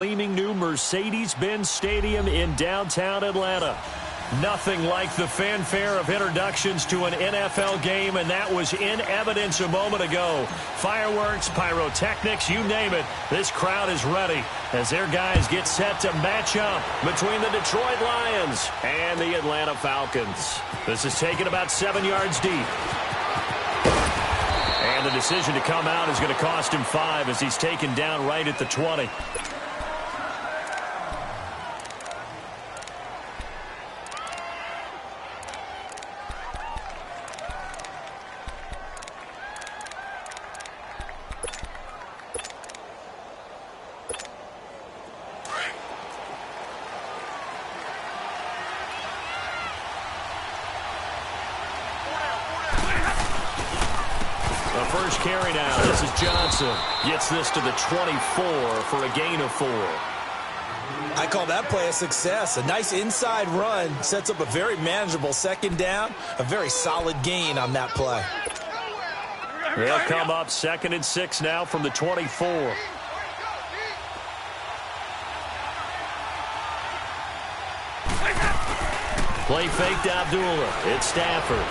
Gleaming new Mercedes-Benz Stadium in downtown Atlanta. Nothing like the fanfare of introductions to an NFL game, and that was in evidence a moment ago. Fireworks, pyrotechnics, you name it. This crowd is ready as their guys get set to match up between the Detroit Lions and the Atlanta Falcons. This is taken about 7 yards deep. And the decision to come out is going to cost him 5 as he's taken down right at the 20. First carry now. This is Johnson. Gets this to the 24 for a gain of 4. I call that play a success. A nice inside run sets up a very manageable second down. A very solid gain on that play. They'll come up 2nd and 6 now from the 24. Play fake to Abdullah. It's Stafford.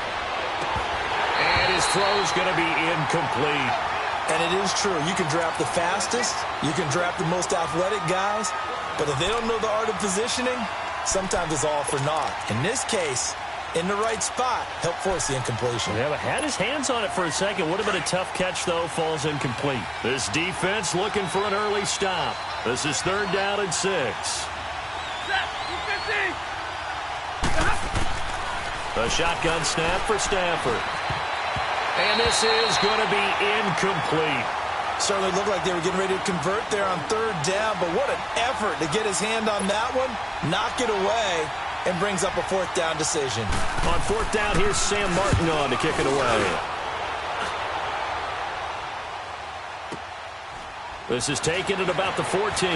And his throw's going to be incomplete. And it is true. You can draft the fastest. You can draft the most athletic guys. But if they don't know the art of positioning, sometimes it's all for naught. In this case, in the right spot, help force the incompletion. Yeah, but had his hands on it for a second. Would have been a tough catch, though. Falls incomplete. This defense looking for an early stop. This is 3rd down and 6. A shotgun snap for Stafford. And this is going to be incomplete. Certainly looked like they were getting ready to convert there on 3rd down, but what an effort to get his hand on that one, knock it away, and brings up a 4th down decision. On 4th down, here's Sam Martin on to kick it away. This is taken at about the 14.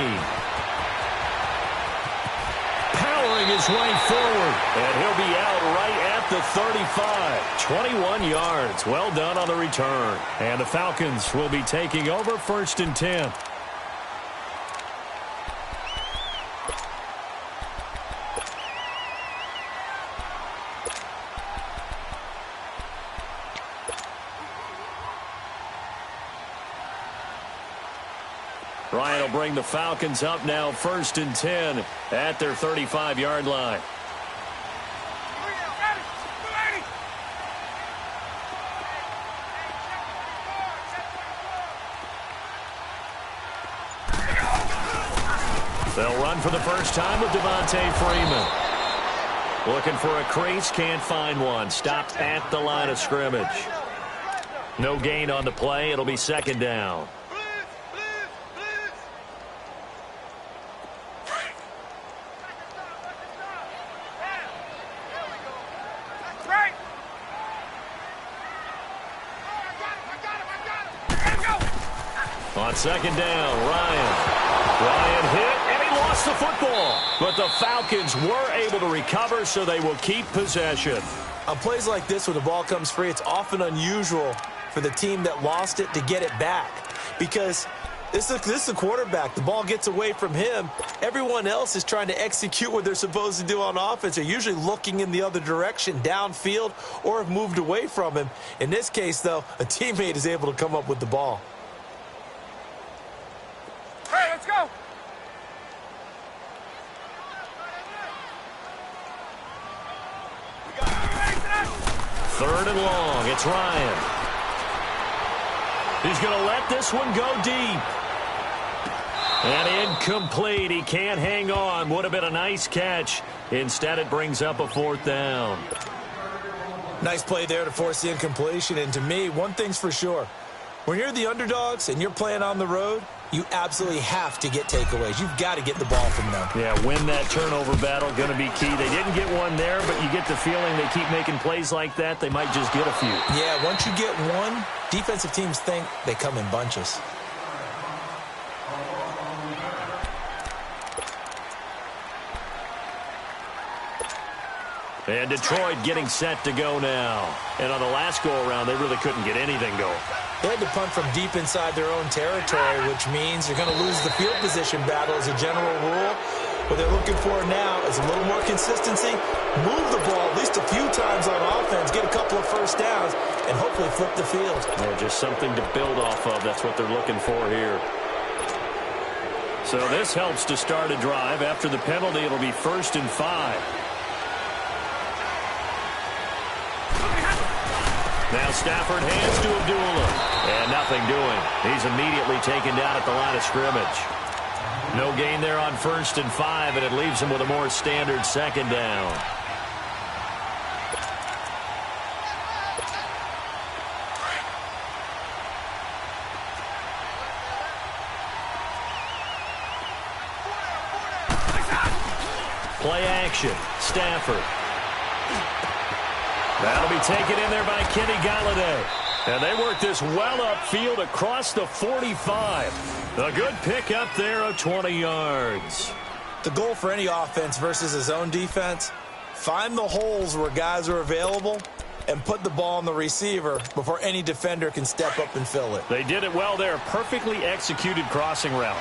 Powering his way forward, and he'll be out right at the 35. 21 yards. Well done on the return. And the Falcons will be taking over 1st and 10. Ryan will bring the Falcons up now 1st and 10 at their 35-yard line. They'll run for the first time with Devontae Freeman. Looking for a crease, can't find one. Stopped at the line of scrimmage. No gain on the play. It'll be 2nd down. On 2nd down, Ryan hit, and he lost the football. But the Falcons were able to recover, so they will keep possession. On plays like this, when the ball comes free, it's often unusual for the team that lost it to get it back. Because this is the quarterback. The ball gets away from him. Everyone else is trying to execute what they're supposed to do on offense. They're usually looking in the other direction, downfield, or have moved away from him. In this case, though, a teammate is able to come up with the ball. Hey, let's go. Third and long. It's Ryan. He's going to let this one go deep. And incomplete. He can't hang on. Would have been a nice catch. Instead, it brings up a 4th down. Nice play there to force the incompletion. And to me, one thing's for sure. When you're the underdogs and you're playing on the road, you absolutely have to get takeaways. You've got to get the ball from them. Yeah, win that turnover battle, going to be key. They didn't get one there, but you get the feeling they keep making plays like that, they might just get a few. Yeah, once you get one, defensive teams think they come in bunches. And Detroit getting set to go now. And on the last go-around, they really couldn't get anything going. They had to punt from deep inside their own territory, which means you're going to lose the field position battle as a general rule. What they're looking for now is a little more consistency, move the ball at least a few times on offense, get a couple of first downs, and hopefully flip the field. Yeah, just something to build off of. That's what they're looking for here. So this helps to start a drive. After the penalty, it'll be 1st and 5. Now Stafford hands to Abdullah. And nothing doing. He's immediately taken down at the line of scrimmage. No gain there on 1st and 5, and it leaves him with a more standard 2nd down. Play action. Stafford. That'll be taken in there by Kenny Galladay. And they work this well upfield across the 45. A good pick up there of 20 yards. The goal for any offense versus his own defense, find the holes where guys are available and put the ball on the receiver before any defender can step up and fill it. They did it well there. Perfectly executed crossing route.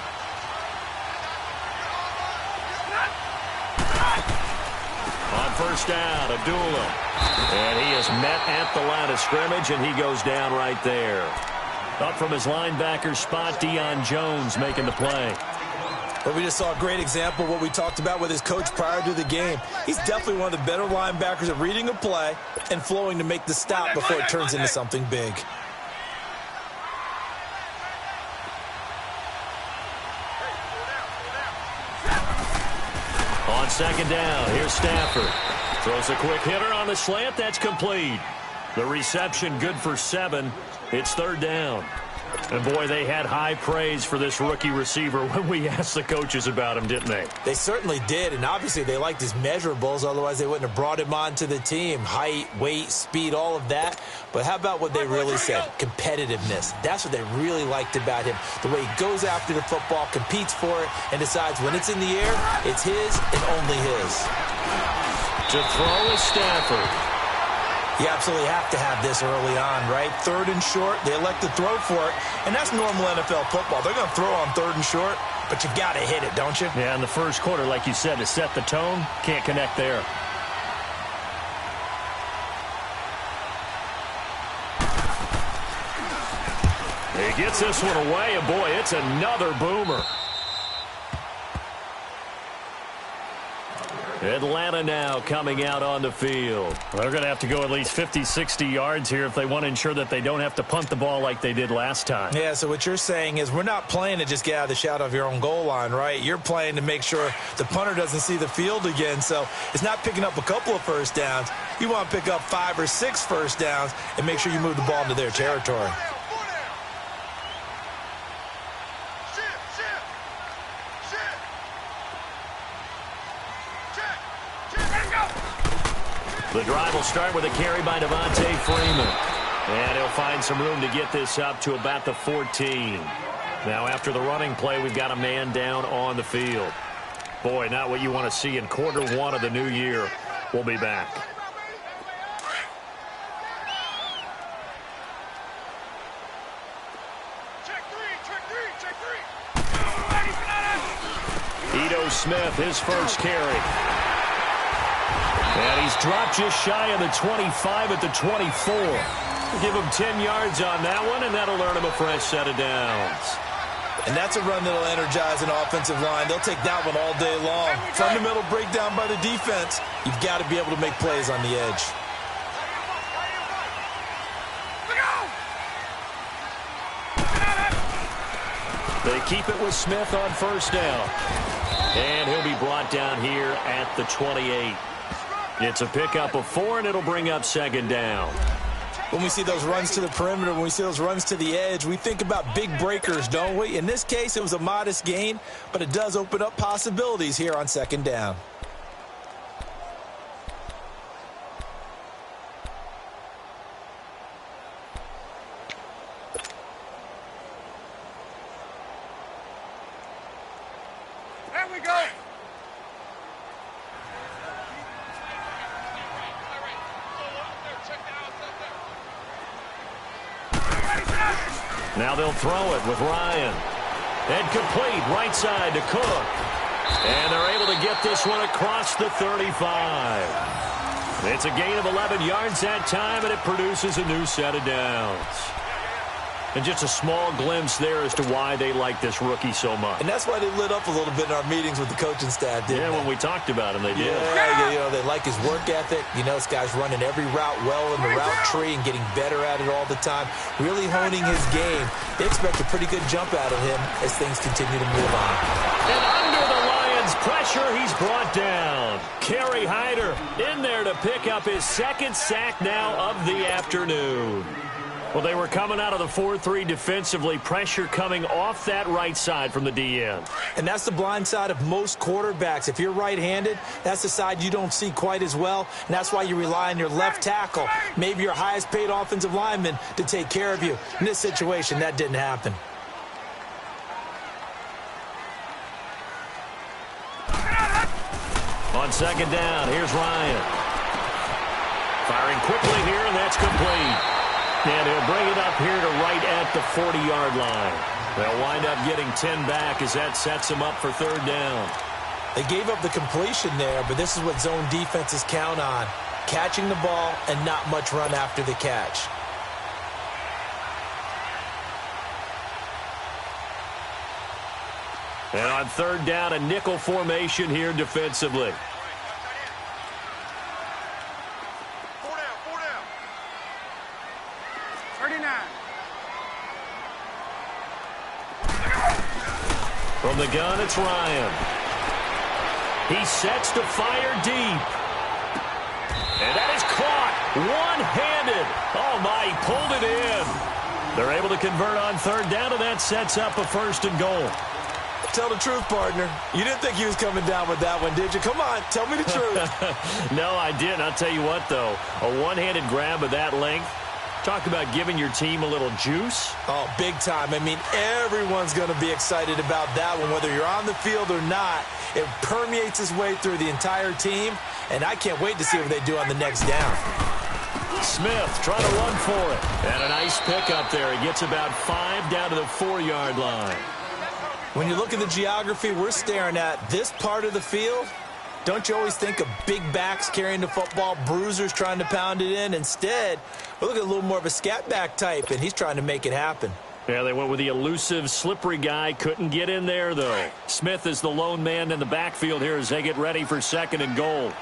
On 1st down, Abdullah. And he is met at the line of scrimmage, and he goes down right there. Up from his linebacker spot, Deion Jones making the play. But we just saw a great example of what we talked about with his coach prior to the game. He's definitely one of the better linebackers at reading a play and flowing to make the stop before it turns into something big. On 2nd down, here's Stafford. Throws a quick hitter on the slant. That's complete. The reception good for 7. It's 3rd down. And, boy, they had high praise for this rookie receiver when we asked the coaches about him, didn't they? They certainly did, and obviously they liked his measurables. Otherwise, they wouldn't have brought him onto the team. Height, weight, speed, all of that. But how about what they really said? Competitiveness. That's what they really liked about him. The way he goes after the football, competes for it, and decides when it's in the air, it's his and only his. To throw is Stafford. You absolutely have to have this early on, right? 3rd and short, they elect to throw for it, and that's normal NFL football. They're going to throw on 3rd and short, but you've got to hit it, don't you? Yeah, in the first quarter, like you said, to set the tone, can't connect there. He gets this one away, and boy, it's another boomer. Atlanta now coming out on the field. They're going to have to go at least 50, 60 yards here if they want to ensure that they don't have to punt the ball like they did last time. Yeah, so what you're saying is we're not playing to just get out of the shadow of your own goal line, right? You're playing to make sure the punter doesn't see the field again. So it's not picking up a couple of first downs. You want to pick up 5 or 6 first downs and make sure you move the ball into their territory. The drive will start with a carry by Devontae Freeman. And he'll find some room to get this up to about the 14. Now, after the running play, we've got a man down on the field. Boy, not what you want to see in quarter 1 of the new year. We'll be back. Ito Smith, his first carry. And he's dropped just shy of the 25 at the 24. Give him 10 yards on that one, and that'll earn him a fresh set of downs. And that's a run that'll energize an offensive line. They'll take that one all day long. Fundamental breakdown by the defense. You've got to be able to make plays on the edge. They keep it with Smith on 1st down. And he'll be brought down here at the 28. It's a pickup of 4, and it'll bring up 2nd down. When we see those runs to the perimeter, when we see those runs to the edge, we think about big breakers, don't we? In this case, it was a modest gain, but it does open up possibilities here on 2nd down. There we go. Now they'll throw it with Ryan. And complete right side to Cook. And they're able to get this one across the 35. It's a gain of 11 yards that time, and it produces a new set of downs. And just a small glimpse there as to why they like this rookie so much. And that's why they lit up a little bit in our meetings with the coaching staff, didn't they? When we talked about him, they did. Yeah, they like his work ethic. This guy's running every route well in the route tree and getting better at it all the time, really honing his game. They expect a pretty good jump out of him as things continue to move on. And under the Lions' pressure, he's brought down. Kerry Hyder in there to pick up his second sack now of the afternoon. Well, they were coming out of the 4-3 defensively. Pressure coming off that right side from the DN. And that's the blind side of most quarterbacks. If you're right-handed, that's the side you don't see quite as well. And that's why you rely on your left tackle, maybe your highest-paid offensive lineman, to take care of you. In this situation, that didn't happen. On second down, here's Ryan. Firing quickly here, and that's complete. And he'll bring it up here to right at the 40-yard line. They'll wind up getting 10 back as that sets them up for third down. They gave up the completion there, but this is what zone defenses count on. Catching the ball and not much run after the catch. And on third down, a nickel formation here defensively. From the gun, it's Ryan. He sets to fire deep. And that is caught one-handed. Oh, my, he pulled it in. They're able to convert on third down, and that sets up a first and goal. Tell the truth, partner. You didn't think he was coming down with that one, did you? Come on, tell me the truth. No, I didn't. I'll tell you what, though. A one-handed grab of that length. Talk about giving your team a little juice. Oh, big time. I mean, everyone's going to be excited about that one, whether you're on the field or not. It permeates its way through the entire team, and I can't wait to see what they do on the next down. Smith trying to run for it. And a nice pickup there. He gets about 5 down to the 4-yard line. When you look at the geography we're staring at, this part of the field, don't you always think of big backs carrying the football, bruisers trying to pound it in? Instead, we look at a little more of a scat back type, and he's trying to make it happen. Yeah, they went with the elusive, slippery guy. Couldn't get in there, though. Smith is the lone man in the backfield here as they get ready for second and goal.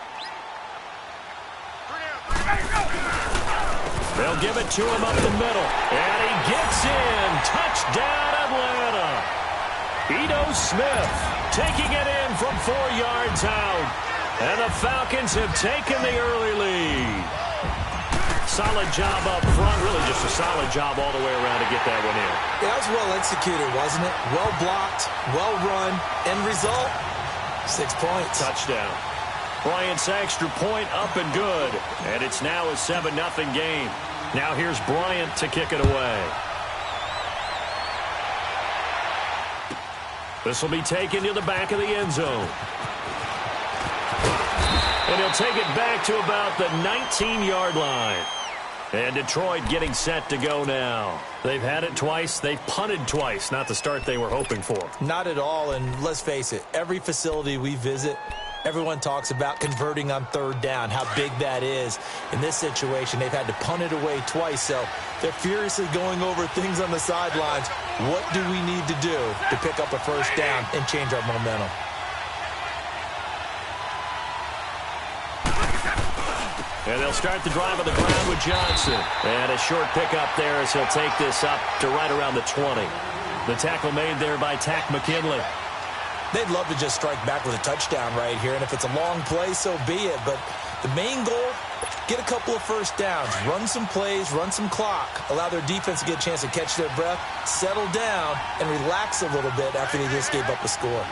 They'll give it to him up the middle. And he gets in. Touchdown, Atlanta. Ito Smith taking it in from 4 yards out. And the Falcons have taken the early lead. Solid job up front. Really just a solid job all the way around to get that one in. Yeah, that was well executed, wasn't it? Well blocked, well run. End result, 6 points. Touchdown. Bryant's extra point up and good. And it's now a 7-0 game. Now here's Bryant to kick it away. This will be taken to the back of the end zone. And he'll take it back to about the 19-yard line. And Detroit getting set to go now. They've had it twice. They've punted twice. Not the start they were hoping for. Not at all, and let's face it, every facility we visit, everyone talks about converting on third down, how big that is. In this situation, they've had to punt it away twice, so they're furiously going over things on the sidelines. What do we need to do to pick up a first down and change our momentum? And they'll start the drive on the ground with Johnson. And a short pickup there as he'll take this up to right around the 20. The tackle made there by Tack McKinley. They'd love to just strike back with a touchdown right here, and if it's a long play, so be it. But the main goal, get a couple of first downs, run some plays, run some clock, allow their defense to get a chance to catch their breath, settle down, and relax a little bit after they just gave up a score.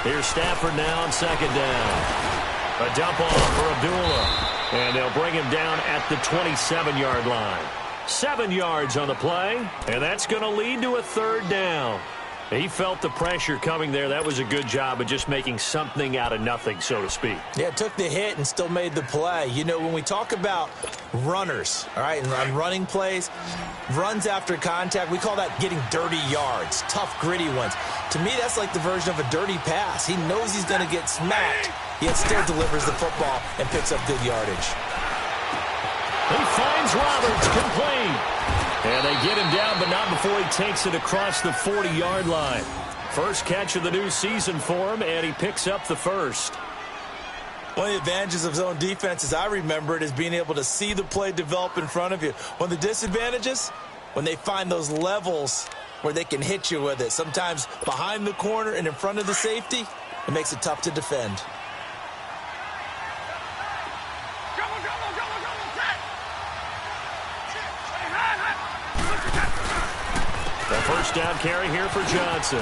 Here's Stafford now on second down. A dump off for Abdullah. And they'll bring him down at the 27-yard line. 7 yards on the play, and that's going to lead to a third down. He felt the pressure coming there. That was a good job of just making something out of nothing, so to speak. Yeah, took the hit and still made the play. You know, when we talk about runners, all right, and on running plays, runs after contact, we call that getting dirty yards, tough, gritty ones. To me, that's like the version of a dirty pass. He knows he's going to get smacked, yet still delivers the football and picks up good yardage. He finds Roberts, complete. And they get him down, but not before he takes it across the 40-yard line. First catch of the new season for him, and he picks up the first. One of the advantages of zone defense, as I remember it, is being able to see the play develop in front of you. One of the disadvantages, when they find those levels where they can hit you with it, sometimes behind the corner and in front of the safety, it makes it tough to defend. The first down carry here for Johnson.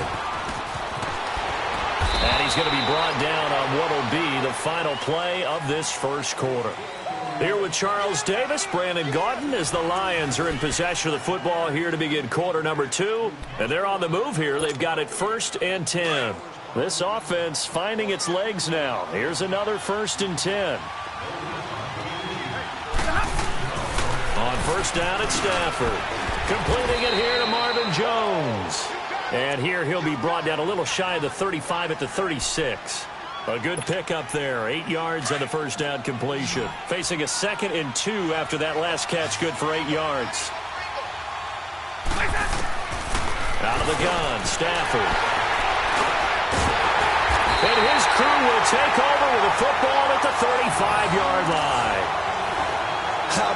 And he's going to be brought down on what will be the final play of this first quarter. Here with Charles Davis, Brandon Gaudin, as the Lions are in possession of the football here to begin quarter number 2. And they're on the move here. They've got it 1st and 10. This offense finding its legs now. Here's another 1st and 10. On first down, it's Stafford. Completing it here to Marvin Jones. And here he'll be brought down a little shy of the 35 at the 36. A good pickup there. 8 yards on the first down completion. Facing a 2nd and 2 after that last catch. Good for 8 yards. Out of the gun, Stafford. And his crew will take over with a football at the 35-yard line.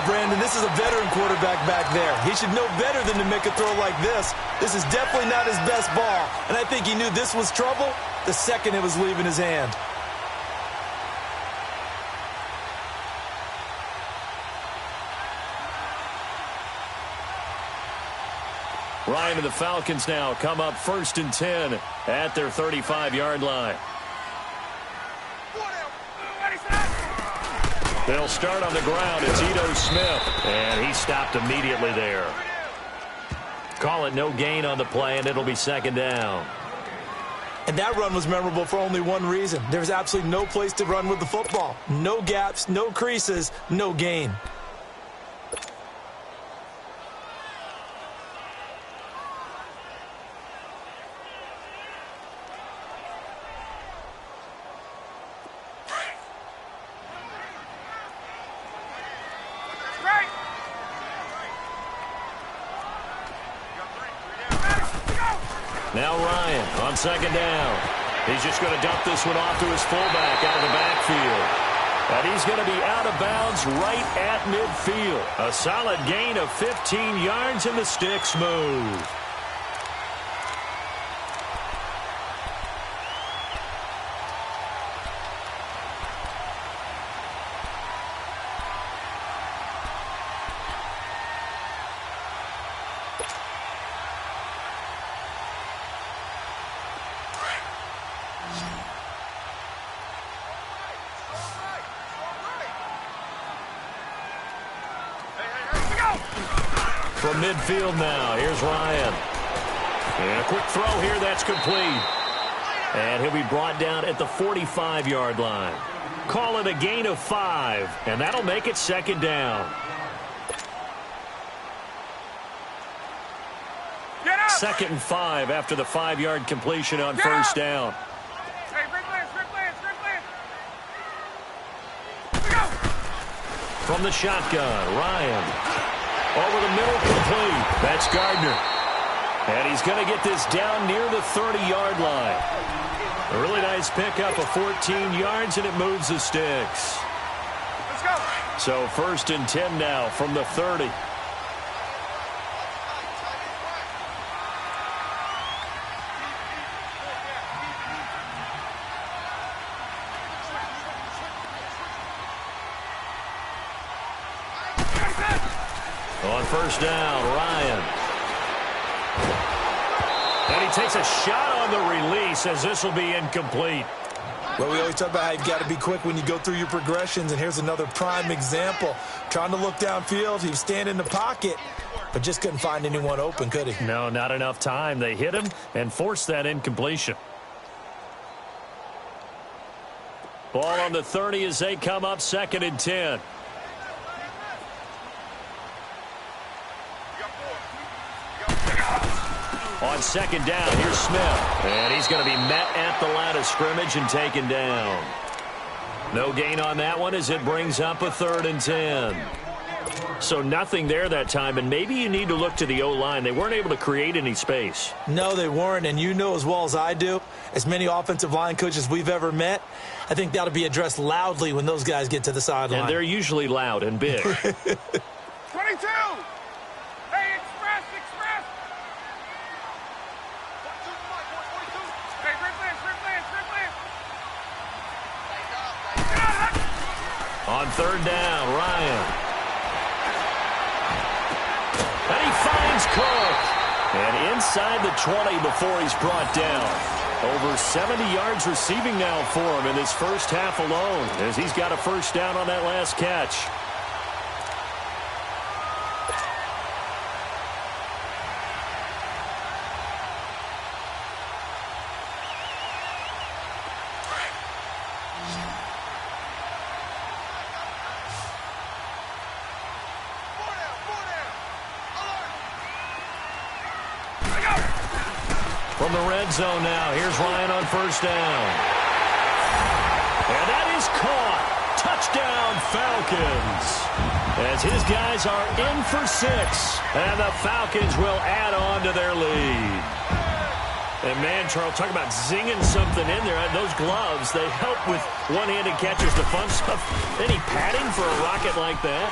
Brandon, this is a veteran quarterback back there. He should know better than to make a throw like this. This is definitely not his best ball, and I think he knew this was trouble the second it was leaving his hand. Ryan and the Falcons now come up 1st and 10 at their 35-yard line. They'll start on the ground. It's Ito Smith, and he stopped immediately there. Call it no gain on the play, and it'll be 2nd down. And that run was memorable for only one reason. There's absolutely no place to run with the football. No gaps, no creases, no gain. Now Ryan on 2nd down. He's just going to dump this one off to his fullback out of the backfield. And he's going to be out of bounds right at midfield. A solid gain of 15 yards, and the sticks move. From midfield now, here's Ryan. And a quick throw here, that's complete. And he'll be brought down at the 45-yard line. Call it a gain of 5, and that'll make it 2nd down. 2nd and 5 after the 5-yard completion on first down. From the shotgun, Ryan. Over the middle, complete. That's Gardner. And he's going to get this down near the 30-yard line. A really nice pickup of 14 yards, and it moves the sticks. Let's go. So 1st and 10 now from the 30. On first down, Ryan. And he takes a shot on the release as this will be incomplete. Well, we always talk about how you've got to be quick when you go through your progressions, and here's another prime example. Trying to look downfield, he's standing in the pocket, but just couldn't find anyone open, could he? No, not enough time. They hit him and forced that incompletion. Ball on the 30 as they come up 2nd and 10. On 2nd down, here's Smith. And he's going to be met at the line of scrimmage and taken down. No gain on that one as it brings up a 3rd and 10. So nothing there that time, and maybe you need to look to the O-line. They weren't able to create any space. No, they weren't, and you know as well as I do, as many offensive line coaches we've ever met, I think that'll be addressed loudly when those guys get to the sideline. And they're usually loud and big. 22! Hey, express! Hey, replay. On 3rd down, Ryan. And he finds Cook. And inside the 20 before he's brought down. Over 70 yards receiving now for him in this first half alone, as he's got a 1st down on that last catch. From the red zone now, here's Ryan on 1st down. And that is caught. Touchdown, Falcons. As his guys are in for 6. And the Falcons will add on to their lead. And man, Charles, talk about zinging something in there. Those gloves, they help with one-handed catches, the fun stuff. Any padding for a rocket like that?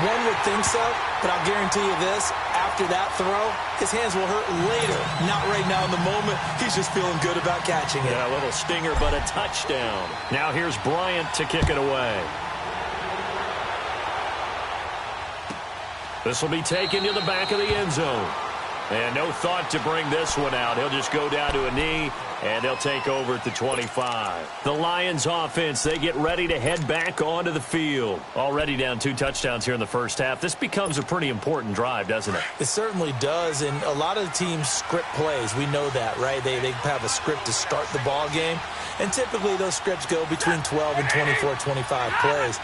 One would think so, but I'll guarantee you this. After that throw, his hands will hurt later. Not right now in the moment. He's just feeling good about catching it. Yeah, a little stinger, but a touchdown. Now here's Bryant to kick it away. This will be taken to the back of the end zone. And no thought to bring this one out. He'll just go down to a knee, and they'll take over at the 25. The Lions offense, they get ready to head back onto the field. Already down 2 touchdowns here in the first half. This becomes a pretty important drive, doesn't it? It certainly does, and a lot of the teams script plays. We know that, right? They have a script to start the ball game, and typically those scripts go between 12 and 24, 25 plays.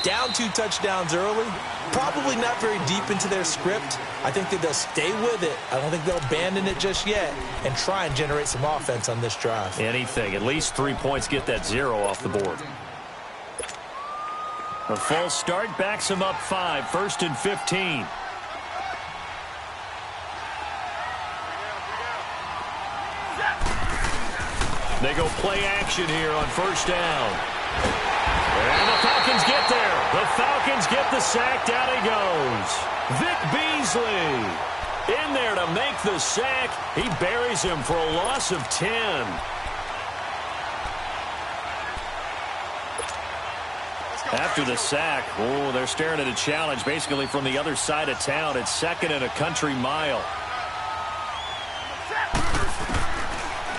Down 2 touchdowns early, probably not very deep into their script. I think that they'll stay with it. I don't think they'll abandon it just yet and try and generate some offense on this drive. Anything. At least 3 points, get that 0 off the board. A false start backs him up 5, 1st and 15. They go play action here on 1st down. And the Falcons get there. The Falcons get the sack. Down he goes. Vic Beasley in there to make the sack. He buries him for a loss of 10. After the sack, oh, they're staring at a challenge basically from the other side of town. It's 2nd and a country mile.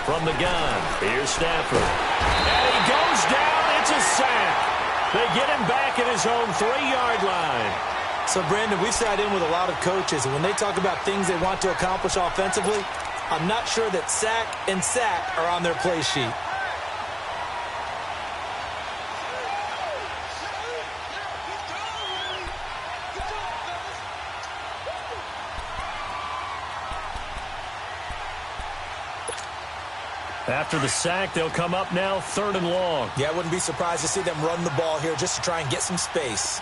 From the gun, here's Stafford. And he goes down. It's a sack. They get him back at his own 3-yard line. So, Brandon, we've sat in with a lot of coaches, and when they talk about things they want to accomplish offensively, I'm not sure that sack and sack are on their play sheet. After the sack, they'll come up now 3rd and long. Yeah, I wouldn't be surprised to see them run the ball here just to try and get some space.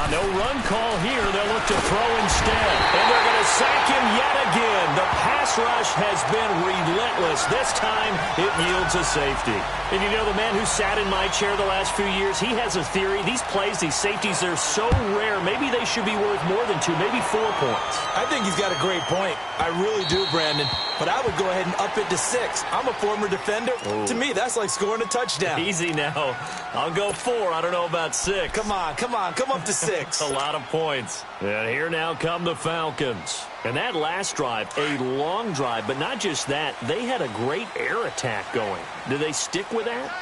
No run call here. They'll look to throw instead. And they're going to sack him yet again. The pass rush has been relentless. This time, it yields a safety. And you know, the man who sat in my chair the last few years, he has a theory. These plays, these safeties, they're so rare. Maybe they should be worth more than 2, maybe 4 points. I think he's got a great point. I really do, Brandon. But I would go ahead and up it to 6. I'm a former defender. Ooh. To me, that's like scoring a touchdown. Easy now. I'll go 4. I don't know about 6. Come on. Come up to 6. A lot of points. And here now come the Falcons. And that last drive, a long drive, but not just that, they had a great air attack going. Do they stick with that?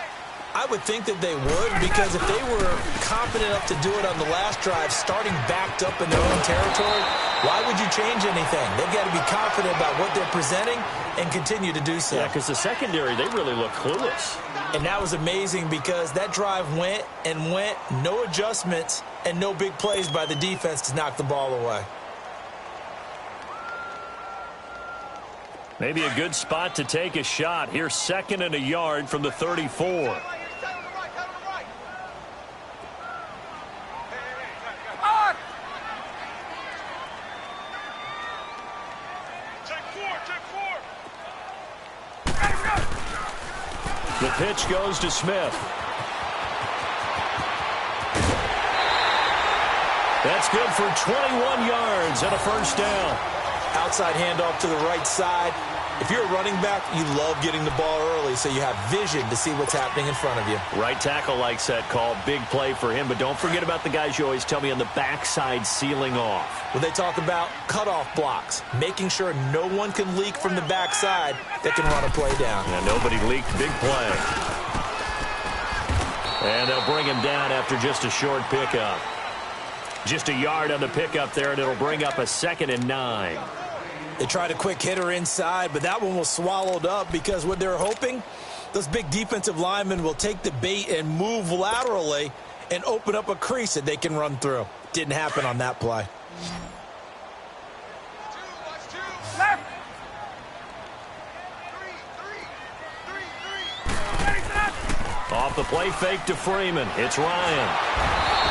I would think that they would, because if they were confident enough to do it on the last drive, starting backed up in their own territory, why would you change anything? They've got to be confident about what they're presenting and continue to do so. Yeah, because the secondary, they really look clueless. And that was amazing because that drive went and went, no adjustments, and no big plays by the defense to knock the ball away. Maybe a good spot to take a shot. Here's 2nd and a yard from the 34. The pitch goes to Smith. That's good for 21 yards and a first down. Outside handoff to the right side. If you're a running back, you love getting the ball early so you have vision to see what's happening in front of you. Right tackle likes that call. Big play for him. But don't forget about the guys you always tell me on the backside sealing off. Well, they talk about cutoff blocks, making sure no one can leak from the backside that can run a play down. Yeah, nobody leaked. Big play. And they'll bring him down after just a short pickup. Just a yard on the pickup there, and it'll bring up a 2nd and 9. They tried a quick hitter inside, but that one was swallowed up because what they're hoping, those big defensive linemen will take the bait and move laterally and open up a crease that they can run through. Didn't happen on that play. Left. Off the play fake to Freeman. It's Ryan.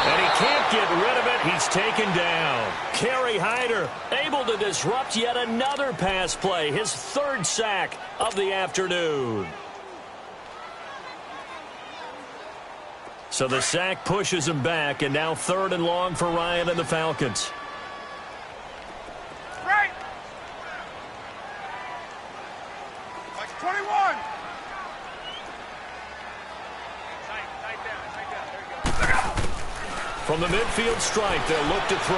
And he can't get rid of it. He's taken down. Kerry Hyder able to disrupt yet another pass play. His 3rd sack of the afternoon. So the sack pushes him back, and now 3rd and long for Ryan and the Falcons. Right. 21. From the midfield stripe, they'll look to throw.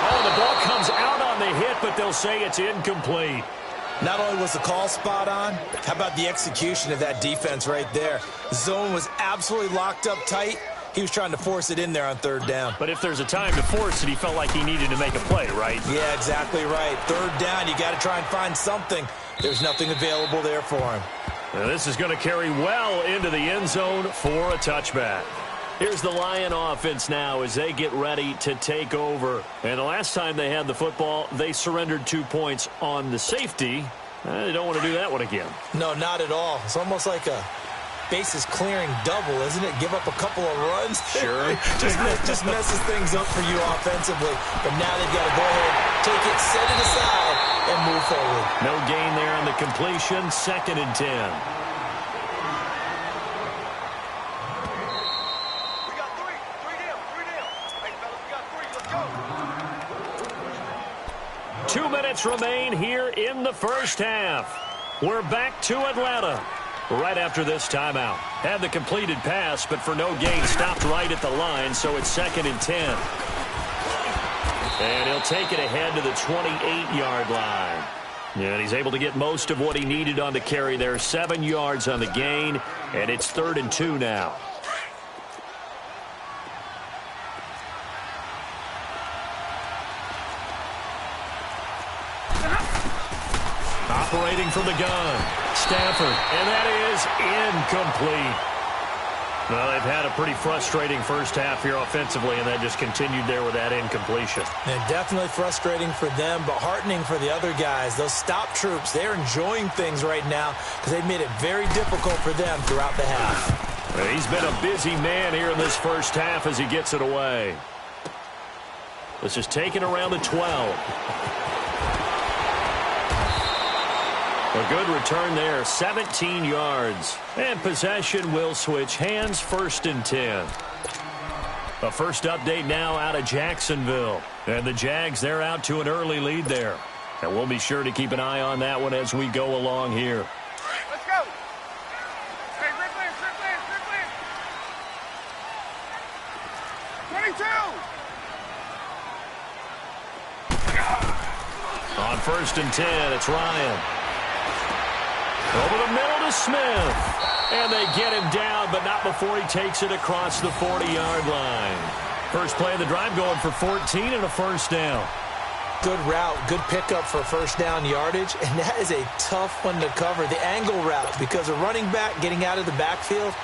Oh, the ball comes out on the hit, but they'll say it's incomplete. Not only was the call spot on, how about the execution of that defense right there? Zone was absolutely locked up tight. He was trying to force it in there on 3rd down. But if there's a time to force it, he felt like he needed to make a play, right? Yeah, exactly right. 3rd down, you got to try and find something. There's nothing available there for him. Now, this is going to carry well into the end zone for a touchback. Here's the Lion offense now as they get ready to take over. And the last time they had the football, they surrendered 2 points on the safety. They don't want to do that one again. No, not at all. It's almost like a bases clearing double, isn't it? Give up a couple of runs. Sure. just messes things up for you offensively. But now they've got to go ahead, take it, set it aside, and move forward. No gain there on the completion. 2nd and 10. 2 minutes remain here in the first half. We're back to Atlanta right after this timeout. Had the completed pass, but for no gain, stopped right at the line, so it's 2nd and 10. And he'll take it ahead to the 28-yard line. And he's able to get most of what he needed on the carry there. 7 yards on the gain, and it's 3rd and 2 now. Operating from the gun, Stafford, and that is incomplete. Well, they've had a pretty frustrating first half here offensively, and that just continued there with that incompletion. And definitely frustrating for them, but heartening for the other guys. Those stop troops, they're enjoying things right now because they've made it very difficult for them throughout the half. Well, he's been a busy man here in this first half as he gets it away. This is taken around the 12. A good return there, 17 yards. And possession will switch hands, 1st and 10. A first update now out of Jacksonville. And the Jags, they're out to an early lead there. And we'll be sure to keep an eye on that one as we go along here. Let's go. Hey, red clear, red clear, red clear. 22. On 1st and 10, it's Ryan. Over the middle to Smith. And they get him down, but not before he takes it across the 40-yard line. First play of the drive going for 14 and a first down. Good route, good pickup for first down yardage, and that is a tough one to cover, the angle route, because a running back getting out of the backfield,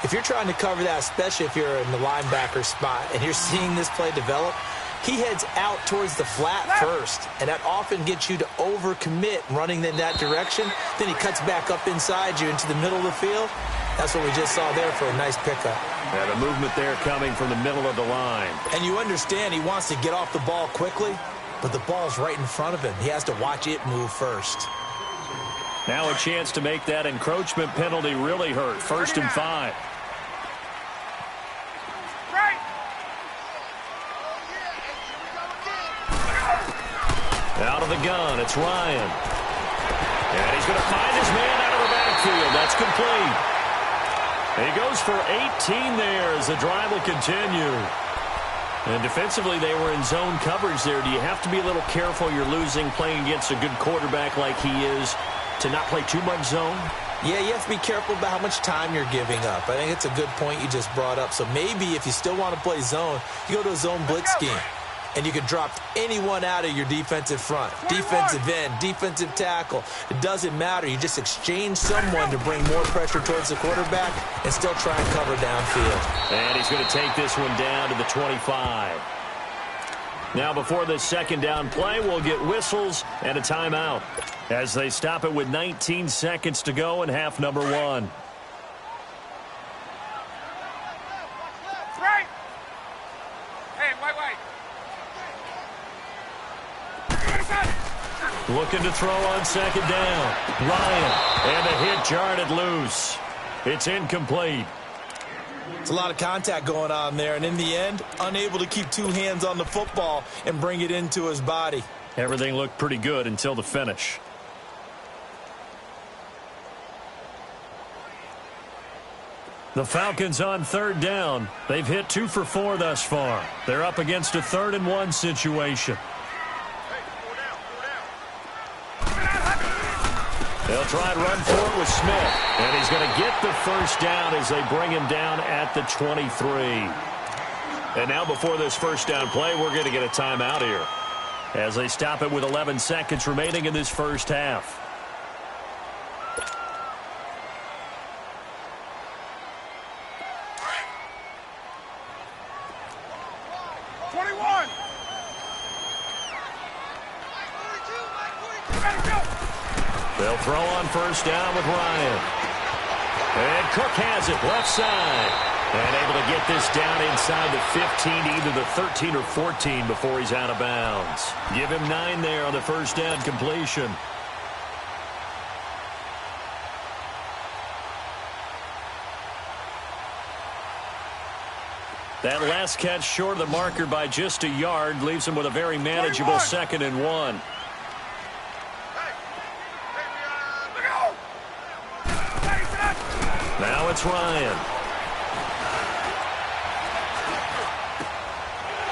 if you're trying to cover that, especially if you're in the linebacker spot and you're seeing this play develop, he heads out towards the flat first, and that often gets you to overcommit running in that direction. Then he cuts back up inside you into the middle of the field. That's what we just saw there for a nice pickup. Yeah, the movement there coming from the middle of the line. And you understand he wants to get off the ball quickly, but the ball's right in front of him. He has to watch it move first. Now a chance to make that encroachment penalty really hurt. 1st and 5. Out of the gun, it's Ryan. And he's going to find his man out of the backfield. That's complete. He goes for 18 there as the drive will continue. And defensively, they were in zone coverage there. Do you have to be a little careful you're losing playing against a good quarterback like he is to not play too much zone? Yeah, you have to be careful about how much time you're giving up. I think it's a good point you just brought up. So maybe if you still want to play zone, you go to a zone blitz scheme. And you can drop anyone out of your defensive front. Defensive end, defensive tackle. It doesn't matter. You just exchange someone to bring more pressure towards the quarterback and still try and cover downfield. And he's going to take this one down to the 25. Now before this second down play, we'll get whistles and a timeout as they stop it with 19 seconds to go in half number 1. Right. Hey, wait. Looking to throw on second down. Ryan, and the hit jarred loose. It's incomplete. It's a lot of contact going on there, and in the end, unable to keep two hands on the football and bring it into his body. Everything looked pretty good until the finish. The Falcons on 3rd down. They've hit 2 for 4 thus far. They're up against a 3rd and 1 situation. They'll try and run for it with Smith. And he's going to get the first down as they bring him down at the 23. And now before this first down play, we're going to get a timeout here as they stop it with 11 seconds remaining in this first half. They'll throw on first down with Ryan. And Cook has it left side. And able to get this down inside the 15, either the 13 or 14 before he's out of bounds. Give him 9 there on the first down completion. That last catch short of the marker by just a yard leaves him with a very manageable 2nd and 1. Now it's Ryan.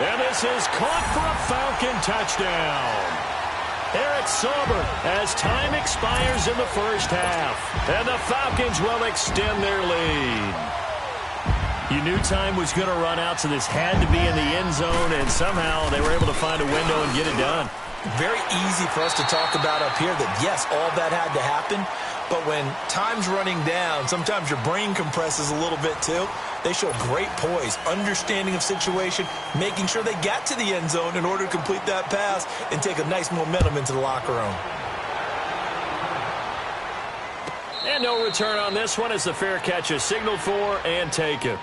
And this is caught for a Falcon touchdown. Eric Sauber as time expires in the first half. And the Falcons will extend their lead. You knew time was going to run out, so this had to be in the end zone, and somehow they were able to find a window and get it done. Very easy for us to talk about up here that, yes, all that had to happen. But when time's running down, sometimes your brain compresses a little bit too. They show great poise, understanding of situation, making sure they got to the end zone in order to complete that pass and take a nice momentum into the locker room. And no return on this one as the fair catch is signaled for and taken.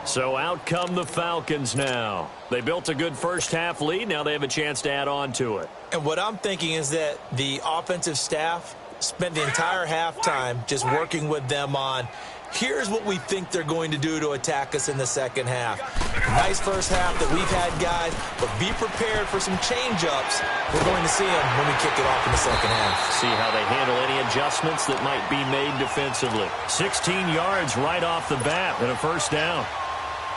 So out come the Falcons now. They built a good first half lead. Now they have a chance to add on to it. And what I'm thinking is that the offensive staff spent the entire halftime just working with them on, here's what we think they're going to do to attack us in the second half. Nice first half that we've had, guys, but be prepared for some change-ups. We're going to see them when we kick it off in the second half. See how they handle any adjustments that might be made defensively. 16 yards right off the bat and a first down.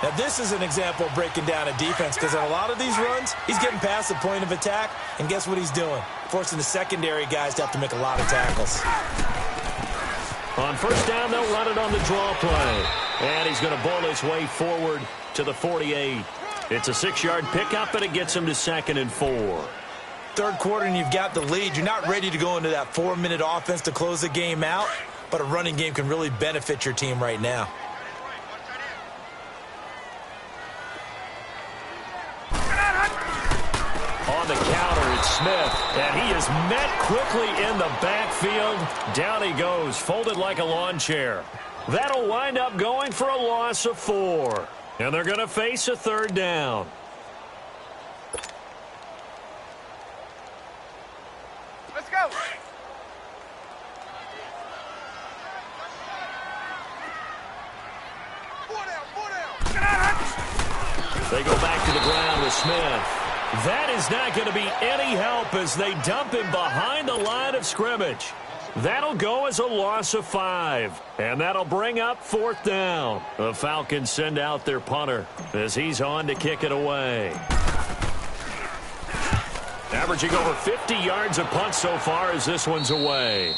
Now, this is an example of breaking down a defense because in a lot of these runs, he's getting past the point of attack, and guess what he's doing? Forcing the secondary guys to have to make a lot of tackles. On first down, they'll run it on the draw play. And he's going to bowl his way forward to the 48. It's a 6-yard pickup, and it gets him to 2nd and 4. Third quarter, and you've got the lead. You're not ready to go into that 4-minute offense to close the game out, but a running game can really benefit your team right now. On the counter, it's Smith, and he is met quickly in the backfield. Down he goes, folded like a lawn chair. That'll wind up going for a loss of 4. And they're going to face a 3rd down. Let's go. They go back to the ground with Smith. That is not going to be any help as they dump him behind the line of scrimmage. That'll go as a loss of 5, and that'll bring up 4th down. The Falcons send out their punter as he's on to kick it away. Averaging over 50 yards a punt so far as this one's away.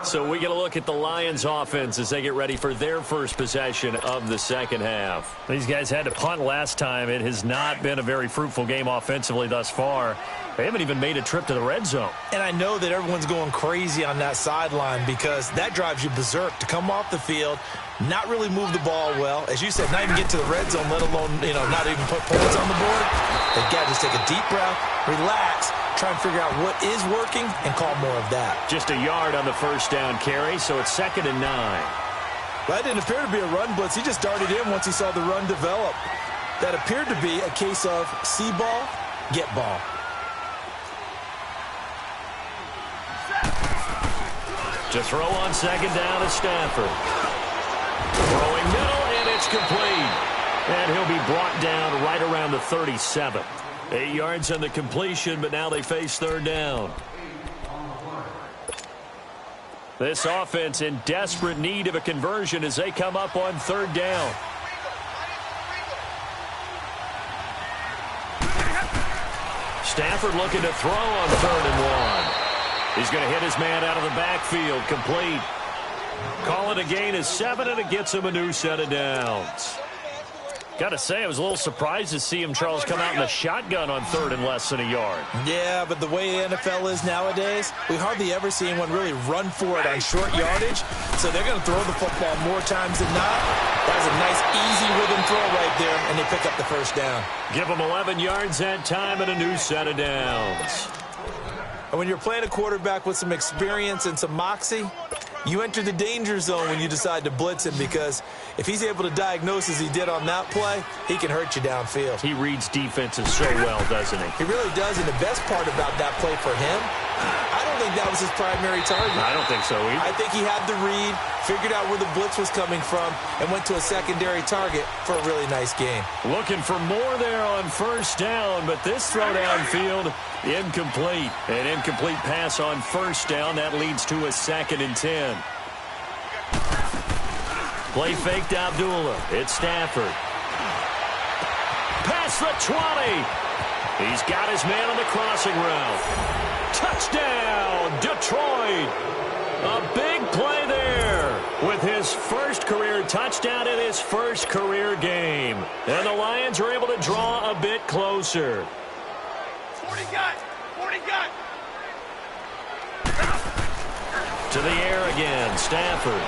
So we get a look at the Lions offense as they get ready for their first possession of the second half. These guys had to punt last time. It has not been a very fruitful game offensively thus far. They haven't even made a trip to the red zone. And I know that everyone's going crazy on that sideline because that drives you berserk to come off the field, not really move the ball well. As you said, not even get to the red zone, let alone, not even put points on the board. They've got to just take a deep breath, relax, try and figure out what is working and call more of that. Just a yard on the first down carry, so it's 2nd and 9. Well, that didn't appear to be a run blitz. He just darted in once he saw the run develop. That appeared to be a case of see ball, get ball. To throw on 2nd down is Stafford. Throwing middle, and it's complete. And he'll be brought down right around the 37. 8 yards on the completion, but now they face 3rd down. This offense in desperate need of a conversion as they come up on 3rd down. Stafford looking to throw on 3rd and 1. He's going to hit his man out of the backfield, complete. Call it a gain of 7, and it gets him a new set of downs. Got to say, I was a little surprised to see him, Charles, come out in the shotgun on 3rd and less than a yard. Yeah, but the way the NFL is nowadays, we hardly ever see anyone really run for it on short yardage. So they're going to throw the football more times than not. That was a nice, easy rhythm throw right there, and they pick up the first down. Give them 11 yards that time and a new set of downs. And when you're playing a quarterback with some experience and some moxie, you enter the danger zone when you decide to blitz him, because if he's able to diagnose as he did on that play, he can hurt you downfield. He reads defenses so well, doesn't he? He really does, and the best part about that play for him, I don't think that was his primary target. I don't think so either. I think he had the read, figured out where the blitz was coming from, and went to a secondary target for a really nice game. Looking for more there on first down, but this throw downfield, incomplete. An incomplete pass on first down. That leads to a 2nd and 10. Play fake to Abdullah. It's Stafford. Past the 20. He's got his man on the crossing route. Touchdown, Detroit. A big play there with his first career touchdown in his first career game. And the Lions are able to draw a bit closer. 40 got. 40 got. To the air again, Stafford.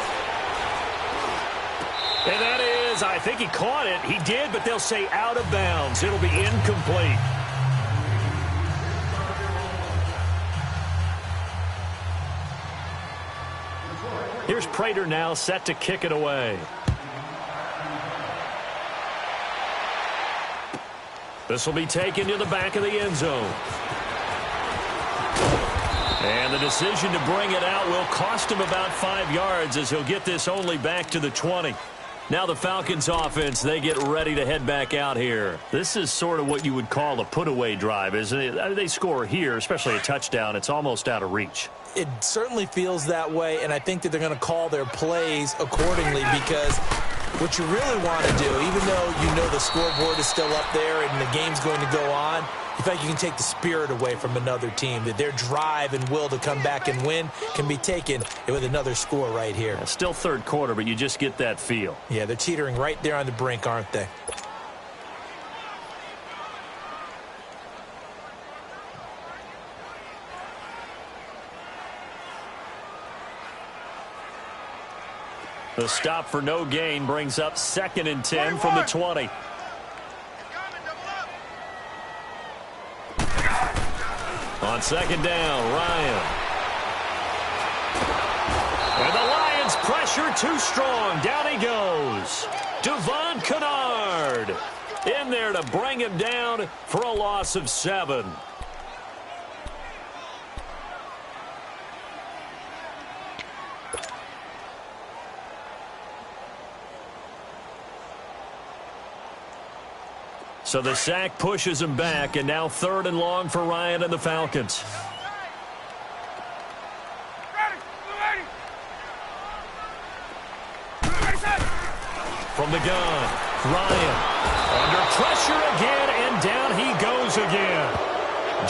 And that is, I think he caught it. He did, but they'll say out of bounds. It'll be incomplete. Here's Prater now set to kick it away. This will be taken to the back of the end zone. And the decision to bring it out will cost him about 5 yards as he'll get this only back to the 20. Now the Falcons offense, they get ready to head back out here. This is sort of what you would call a put-away drive, isn't it? They score here, especially a touchdown. It's almost out of reach. it certainly feels that way, and I think that they're going to call their plays accordingly, because what you really want to do, even though you know the scoreboard is still up there and the game's going to go on, you feel like you can take the spirit away from another team, that their drive and will to come back and win can be taken with another score right here. Yeah, still third quarter, but you just get that feel. Yeah, they're teetering right there on the brink, aren't they? The stop for no gain brings up 2nd and 10 from the 20. On 2nd down, Ryan. And the Lions pressure too strong. Down he goes. Devon Kennard in there to bring him down for a loss of 7. So the sack pushes him back, and now 3rd and long for Ryan and the Falcons. From the gun, Ryan under pressure again, and down he goes again.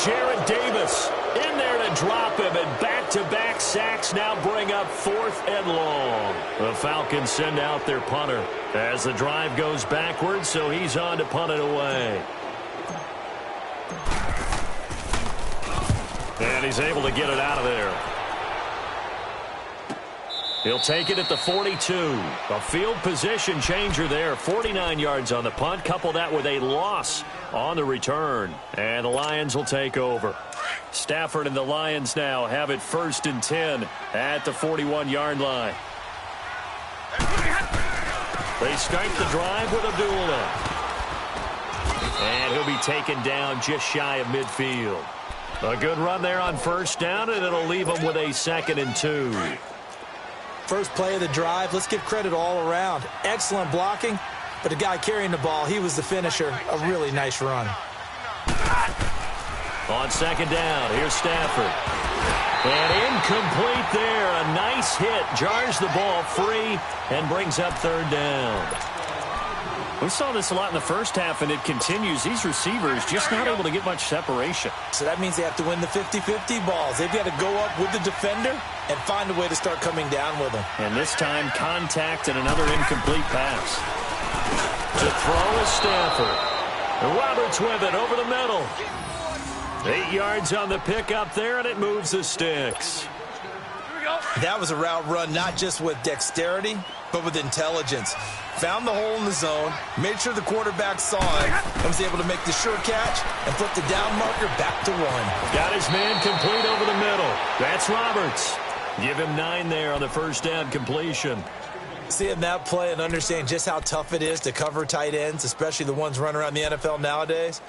Jarrett Davis in there to drop him, and back-to-back sacks now bring up 4th and long. The Falcons send out their punter as the drive goes backwards, so he's on to punt it away. And he's able to get it out of there. He'll take it at the 42. A field position changer there. 49 yards on the punt. Couple that with a loss on the return. And the Lions will take over. Stafford and the Lions now have it 1st and 10 at the 41-yard line. They start the drive with Abdullah. And he'll be taken down just shy of midfield. A good run there on 1st down, and it'll leave them with a 2nd and 2. First play of the drive, let's give credit all around. Excellent blocking, but the guy carrying the ball, he was the finisher. A really nice run. On 2nd down, here's Stafford. And incomplete there. A nice hit. Jars the ball free and brings up 3rd down. We saw this a lot in the first half, and it continues. These receivers just not able to get much separation. So that means they have to win the 50-50 balls. They've got to go up with the defender and find a way to start coming down with them. And this time, contact and another incomplete pass. To throw is Stafford. And Roberts with it over the middle. 8 yards on the pickup there, and it moves the sticks. That was a route run not just with dexterity, but with intelligence. Found the hole in the zone, made sure the quarterback saw it, and was able to make the sure catch and flip the down marker back to 1. Got his man complete over the middle. That's Roberts. Give him 9 there on the 1st down completion. Seeing that play and understanding just how tough it is to cover tight ends, especially the ones running around the NFL nowadays,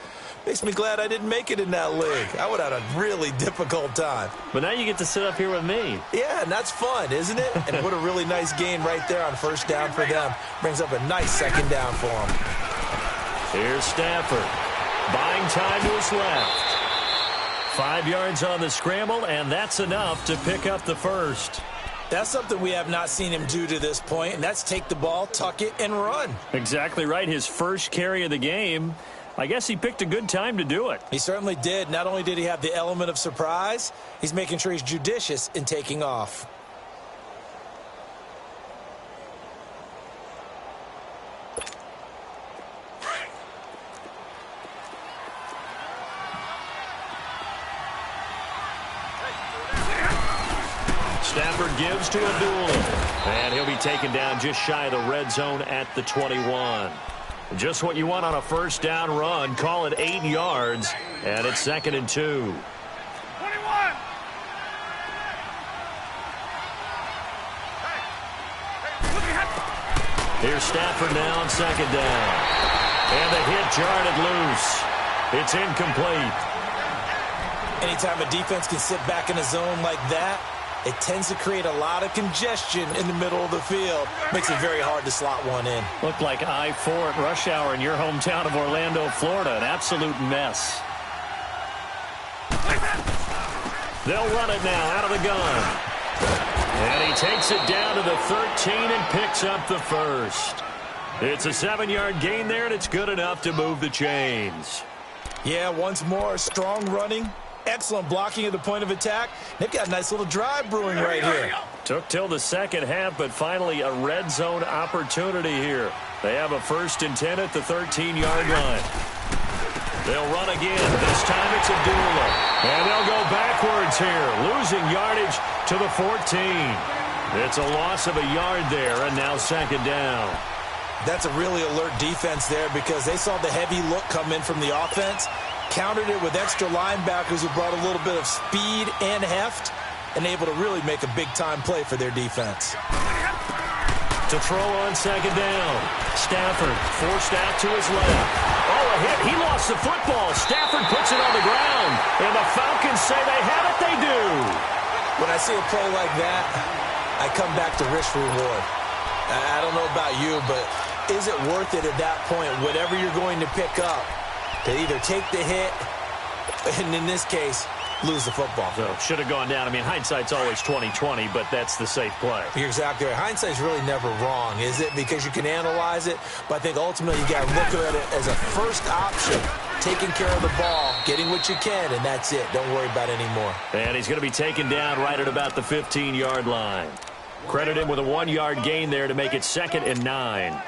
makes me glad I didn't make it in that league. I would have had a really difficult time. But now you get to sit up here with me. Yeah, and that's fun, isn't it? And what a really nice gain right there on 1st down for them. Brings up a nice 2nd down for them. Here's Stafford. Buying time to his left. 5 yards on the scramble, and that's enough to pick up the 1st. That's something we have not seen him do to this point, and that's take the ball, tuck it, and run. Exactly right. His first carry of the game. I guess he picked a good time to do it. He certainly did. Not only did he have the element of surprise, he's making sure he's judicious in taking off. Stafford gives to Abdullah. And he'll be taken down just shy of the red zone at the 21. Just what you want on a 1st down run. Call it 8 yards. And it's 2nd and 2. 21. Here's Stafford now on 2nd down. And the hit jarred it loose. It's incomplete. Anytime a defense can sit back in a zone like that, it tends to create a lot of congestion in the middle of the field. Makes it very hard to slot one in. Looked like I-4 at rush hour in your hometown of Orlando, Florida. An absolute mess. They'll run it now out of the gun. And he takes it down to the 13 and picks up the first. It's a 7-yard gain there, and it's good enough to move the chains. Yeah, once more, strong running, excellent blocking at the point of attack. They've got a nice little drive brewing right here. Took till the second half, but finally a red zone opportunity here. They have a 1st and 10 at the 13-yard line. They'll run again. This time it's a Abdullah. And they'll go backwards here, losing yardage to the 14. It's a loss of a yard there, and now 2nd down. That's a really alert defense there because they saw the heavy look come in from the offense, countered it with extra linebackers who brought a little bit of speed and heft, and able to really make a big-time play for their defense. To throw on 2nd down. Stafford forced out to his left. Oh, a hit. He lost the football. Stafford puts it on the ground. And the Falcons say they have it. They do. When I see a play like that, I come back to risk reward. I don't know about you, but is it worth it at that point, whatever you're going to pick up, to either take the hit, and in this case, lose the football? So should have gone down. I mean, hindsight's always 20/20, but that's the safe play. You're exactly right. Hindsight's really never wrong, is it? Because you can analyze it, but I think ultimately you got to look at it as a first option, taking care of the ball, getting what you can, and that's it. Don't worry about it anymore. And he's going to be taken down right at about the 15-yard line. Credit him with a 1-yard gain there to make it 2nd and 9.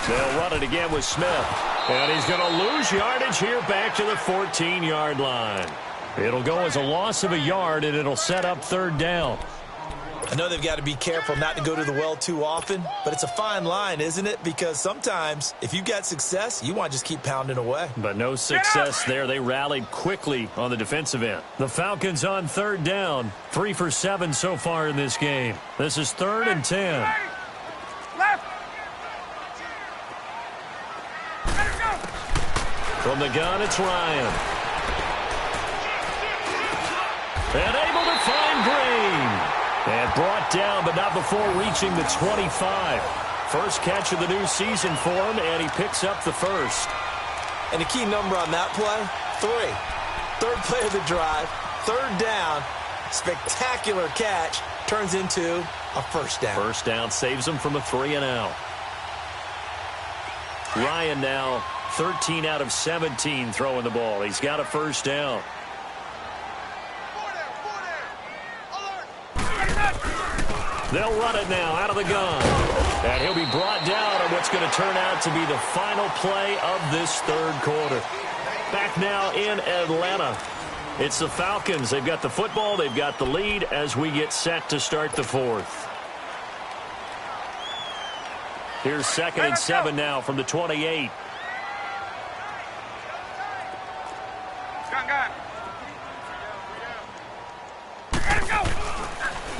They'll run it again with Smith. And he's going to lose yardage here back to the 14-yard line. It'll go as a loss of a yard, and it'll set up 3rd down. I know they've got to be careful not to go to the well too often, but it's a fine line, isn't it? Because sometimes if you've got success, you want to just keep pounding away. But no success there. They rallied quickly on the defensive end. The Falcons on 3rd down, 3 for 7 so far in this game. This is 3rd and 10. From the gun, it's Ryan. And able to find Green. And brought down, but not before reaching the 25. First catch of the new season for him, and he picks up the first. And the key number on that play, 3. 3rd play of the drive, 3rd down, spectacular catch, turns into a 1st down. 1st down saves him from a 3-and-out. Ryan now 13 out of 17 throwing the ball. He's got a 1st down. They'll run it now out of the gun. And he'll be brought down on what's going to turn out to be the final play of this 3rd quarter. Back now in Atlanta. It's the Falcons. They've got the football. They've got the lead as we get set to start the 4th. Here's 2nd and 7 now from the 28.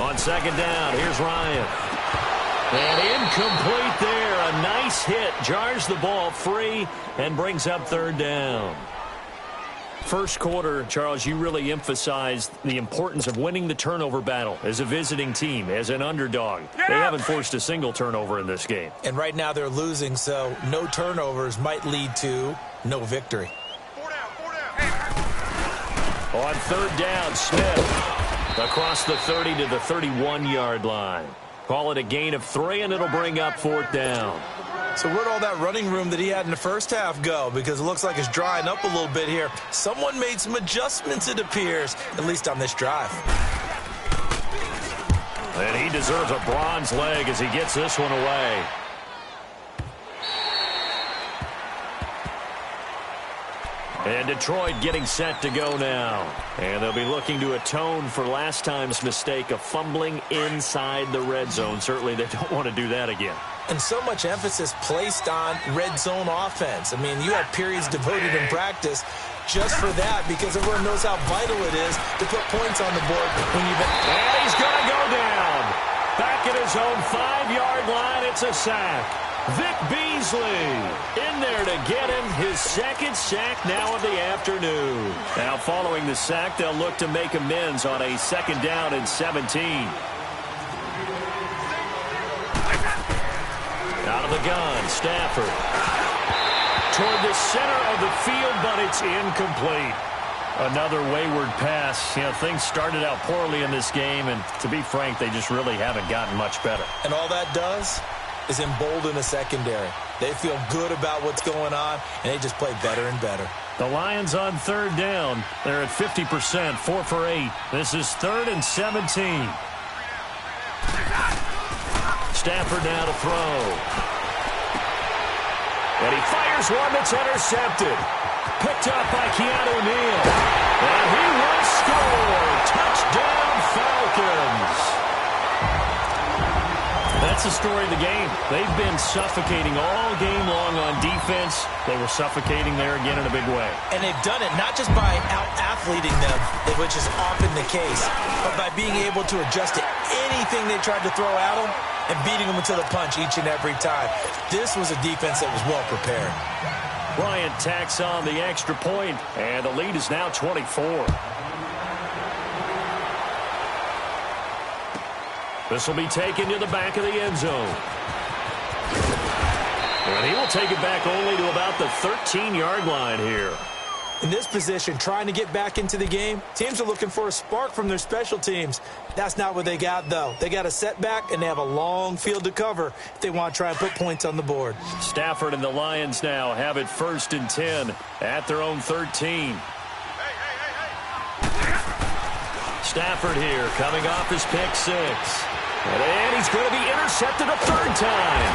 On 2nd down, here's Ryan. And incomplete there. A nice hit. Jars the ball free and brings up 3rd down. First quarter, Charles, you really emphasized the importance of winning the turnover battle as a visiting team, as an underdog. They haven't forced a single turnover in this game. And right now they're losing, so no turnovers might lead to no victory. 4 down. On 3rd down, Smith across the 30 to the 31-yard line. Call it a gain of 3, and it'll bring up 4th down. So where'd all that running room that he had in the first half go? Because it looks like it's drying up a little bit here. Someone made some adjustments, it appears, at least on this drive. And he deserves a bronze leg as he gets this one away. And Detroit getting set to go now. And they'll be looking to atone for last time's mistake of fumbling inside the red zone. Certainly they don't want to do that again. And so much emphasis placed on red zone offense. I mean, you have periods devoted in practice just for that because everyone knows how vital it is to put points on the board when you've been... And he's going to go down. Back at his own 5-yard line, it's a sack. Vic Beasley in there to get him his second sack now of the afternoon. Now following the sack, they'll look to make amends on a 2nd down and 17. Out of the gun, Stafford. Toward the center of the field, but it's incomplete. Another wayward pass. You know, things started out poorly in this game, and to be frank, they just really haven't gotten much better. And all that does is embolden the secondary. They feel good about what's going on, and they just play better and better. The Lions on 3rd down. They're at 50%, 4 for 8. This is 3rd and 17. Stafford now to throw. And he fires one that's intercepted. Picked up by Keanu Neal. And he will score. Touchdown, Falcons. That's the story of the game. They've been suffocating all game long on defense. They were suffocating there again in a big way. And they've done it not just by out-athleting them, which is often the case, but by being able to adjust to anything they tried to throw at them and beating them to the punch each and every time. This was a defense that was well prepared. Bryant tacks on the extra point, and the lead is now 24. This will be taken to the back of the end zone. And he will take it back only to about the 13-yard line here. In this position, trying to get back into the game, teams are looking for a spark from their special teams. That's not what they got, though. They got a setback, and they have a long field to cover if they want to try and put points on the board. Stafford and the Lions now have it 1st and 10 at their own 13. Stafford here coming off his pick 6. And he's going to be intercepted a 3rd time.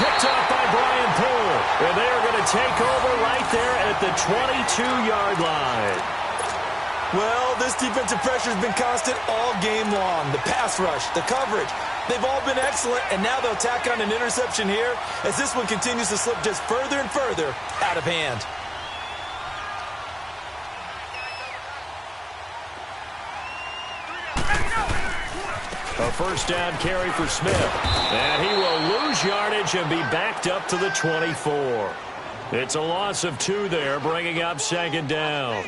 Picked off by Brian Poole. And they're going to take over right there at the 22-yard line. Well, this defensive pressure has been constant all game long. The pass rush, the coverage, they've all been excellent, and now they'll tack on an interception here as this one continues to slip just further and further out of hand. A 1st down carry for Smith. And he will lose yardage and be backed up to the 24. It's a loss of 2 there, bringing up 2nd down.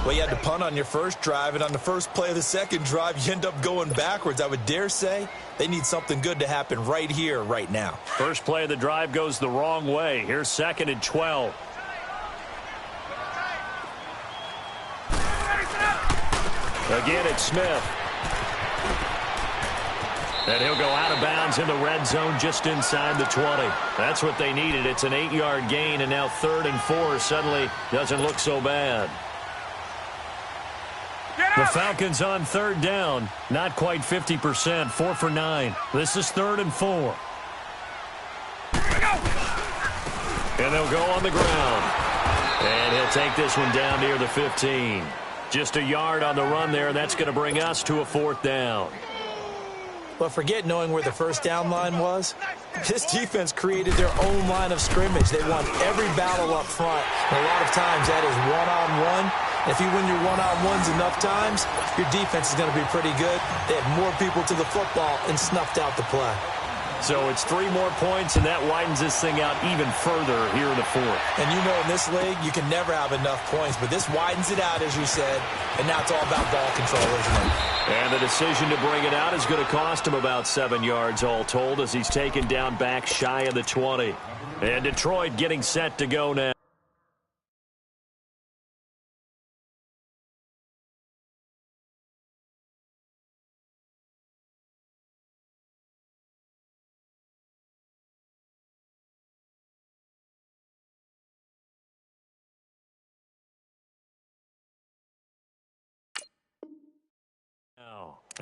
Well, you had to punt on your first drive, and on the first play of the second drive, you end up going backwards. I would dare say they need something good to happen right here, right now. First play of the drive goes the wrong way. Here's 2nd and 12. Again, it's Smith. And he'll go out of bounds in the red zone just inside the 20. That's what they needed. It's an 8-yard gain, and now 3rd and 4 suddenly doesn't look so bad. The Falcons on 3rd down. Not quite 50%, 4 for 9. This is 3rd and 4. And they'll go on the ground. And he'll take this one down near the 15. Just a yard on the run there. That's going to bring us to a 4th down. But forget knowing where the 1st down line was. This defense created their own line of scrimmage. They won every battle up front. And a lot of times that is one-on-one. If you win your one-on-ones enough times, your defense is going to be pretty good. They had more people to the football and snuffed out the play. So it's 3 more points, and that widens this thing out even further here in the 4th. And you know in this league, you can never have enough points, but this widens it out, as you said, and now it's all about ball control, isn't it? And the decision to bring it out is going to cost him about 7 yards all told as he's taken down back shy of the 20. And Detroit getting set to go now.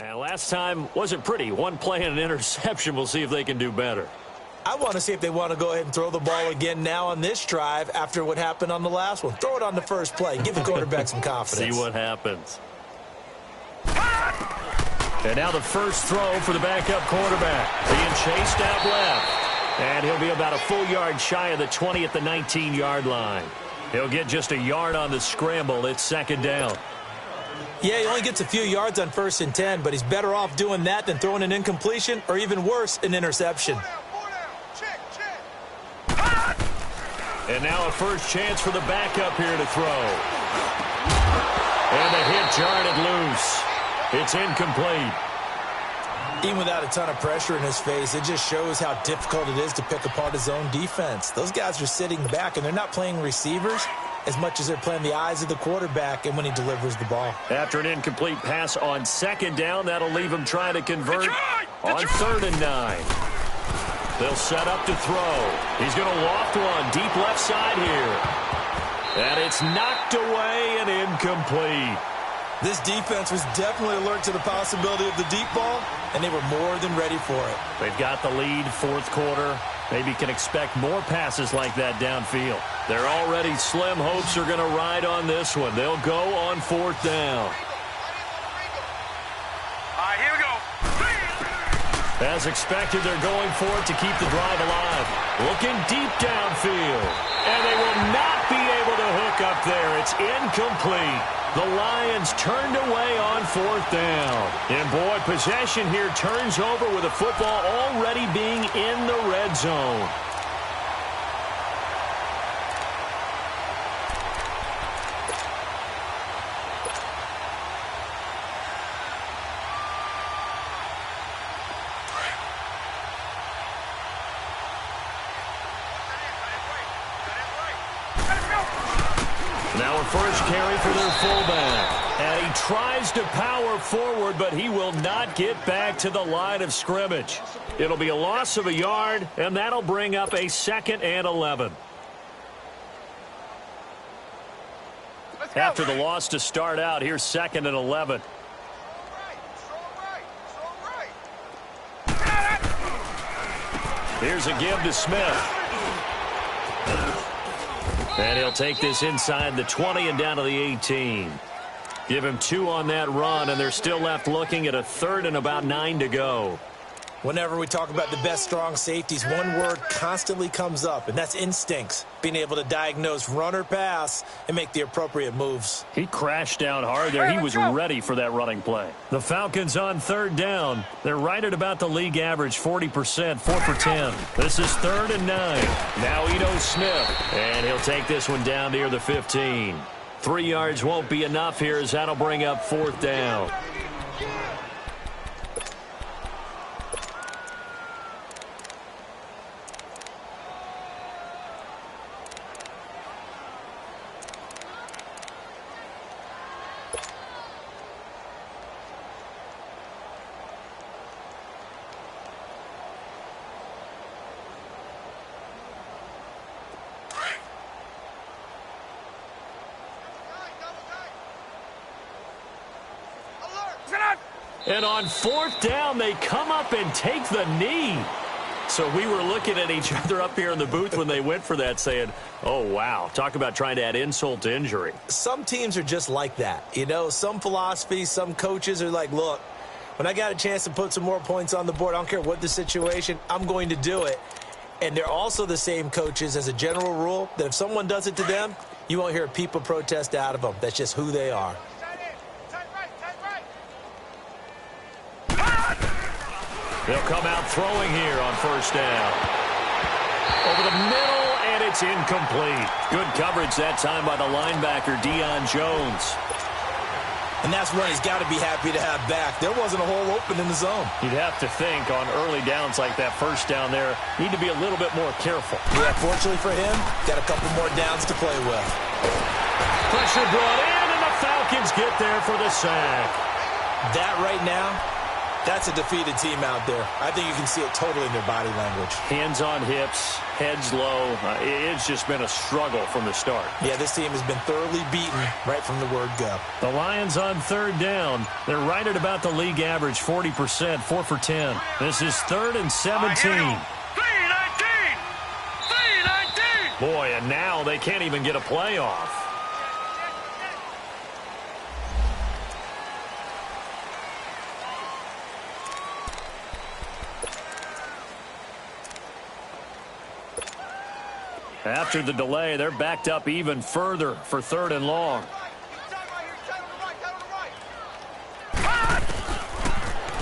And last time wasn't pretty. One play and an interception. We'll see if they can do better. I want to see if they want to go ahead and throw the ball again now on this drive after what happened on the last one. Throw it on the first play. Give the quarterback some confidence. See what happens. And now the first throw for the backup quarterback. Being chased out left. And he'll be about a full yard shy of the 20 at the 19-yard line. He'll get just a yard on the scramble. It's 2nd down. Yeah, he only gets a few yards on 1st and 10, but he's better off doing that than throwing an incompletion or even worse, an interception. And now a first chance for the backup here to throw. And the hit jarred it loose. It's incomplete. Even without a ton of pressure in his face, it just shows how difficult it is to pick apart his own defense. Those guys are sitting back, and they're not playing receivers as much as they're playing the eyes of the quarterback and when he delivers the ball. After an incomplete pass on second down, that'll leave him trying to convert on 3rd and 9. They'll set up to throw. He's going to loft one deep left side here. And it's knocked away and incomplete. This defense was definitely alert to the possibility of the deep ball, and they were more than ready for it. They've got the lead, 4th quarter. Maybe can expect more passes like that downfield. They're already slim hopes are going to ride on this one. They'll go on 4th down. All right, here we go. As expected, they're going for it to keep the drive alive. Looking deep downfield. And they will not be able to hook up there. It's incomplete. The Lions turned away on 4th down. And boy, possession here turns over with the football already being in the red zone. Now a first carry for their fullback. And he tries to power forward, but he will not get back to the line of scrimmage. It'll be a loss of a yard, and that'll bring up a 2nd and 11. After the loss to start out, here's 2nd and 11. Here's a give to Smith. And he'll take this inside the 20 and down to the 18. Give him 2 on that run, and they're still left looking at a 3rd and about 9 to go. Whenever we talk about the best strong safeties, one word constantly comes up, and that's instincts. Being able to diagnose run or pass and make the appropriate moves. He crashed down hard there. He was ready for that running play. The Falcons on 3rd down. They're right at about the league average, 40%, 4 for 10. This is 3rd and 9. Now Ito Smith, and he'll take this one down near the 15. 3 yards won't be enough here as that'll bring up 4th down. And on 4th down, they come up and take the knee. So we were looking at each other up here in the booth when they went for that saying, oh, wow, talk about trying to add insult to injury. Some teams are just like that. You know, some philosophies, some coaches are like, look, when I got a chance to put some more points on the board, I don't care what the situation, I'm going to do it. And they're also the same coaches as a general rule that if someone does it to them, you won't hear a peep of protest out of them. That's just who they are. They'll come out throwing here on 1st down. Over the middle, and it's incomplete. Good coverage that time by the linebacker, Deion Jones. And that's one he's got to be happy to have back. There wasn't a hole open in the zone. You'd have to think on early downs like that 1st down there, need to be a little bit more careful. Yeah, fortunately for him, got a couple more downs to play with. Pressure brought in, and the Falcons get there for the sack. That right now, that's a defeated team out there. I think you can see it totally in their body language. Hands on hips, heads low. It's just been a struggle from the start. Yeah, this team has been thoroughly beaten right from the word go. The Lions on 3rd down. They're right at about the league average, 40%, 4 for 10. This is 3rd and 17. 319! Boy, and now they can't even get a play off. After the delay, they're backed up even further for 3rd and long.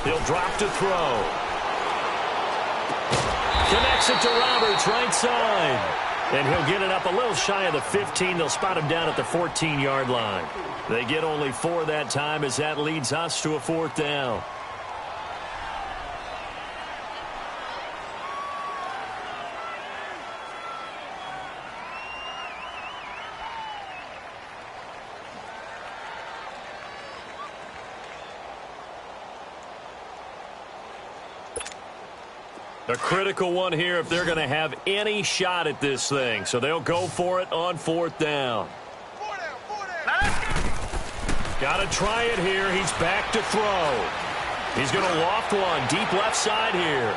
He'll drop to throw. Connects it to Roberts, right side. And he'll get it up a little shy of the 15. They'll spot him down at the 14-yard line. They get only 4 that time as that leads us to a 4th down. A critical one here if they're going to have any shot at this thing. So they'll go for it on 4th down. Got to try it here. He's back to throw. He's going to loft one deep left side here.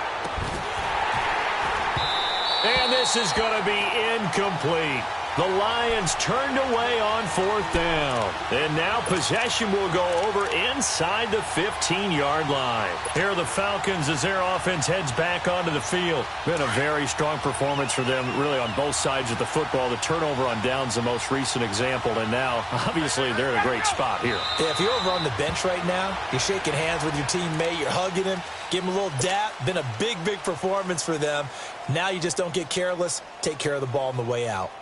And this is going to be incomplete. The Lions turned away on 4th down. And now possession will go over inside the 15-yard line. Here are the Falcons as their offense heads back onto the field. Been a very strong performance for them, really, on both sides of the football. The turnover on downs, the most recent example. And now, obviously, they're in a great spot here. Yeah, if you're over on the bench right now, you're shaking hands with your teammate, you're hugging him, give him a little dap. Been a big, big performance for them. Now you just don't get careless. Take care of the ball on the way out.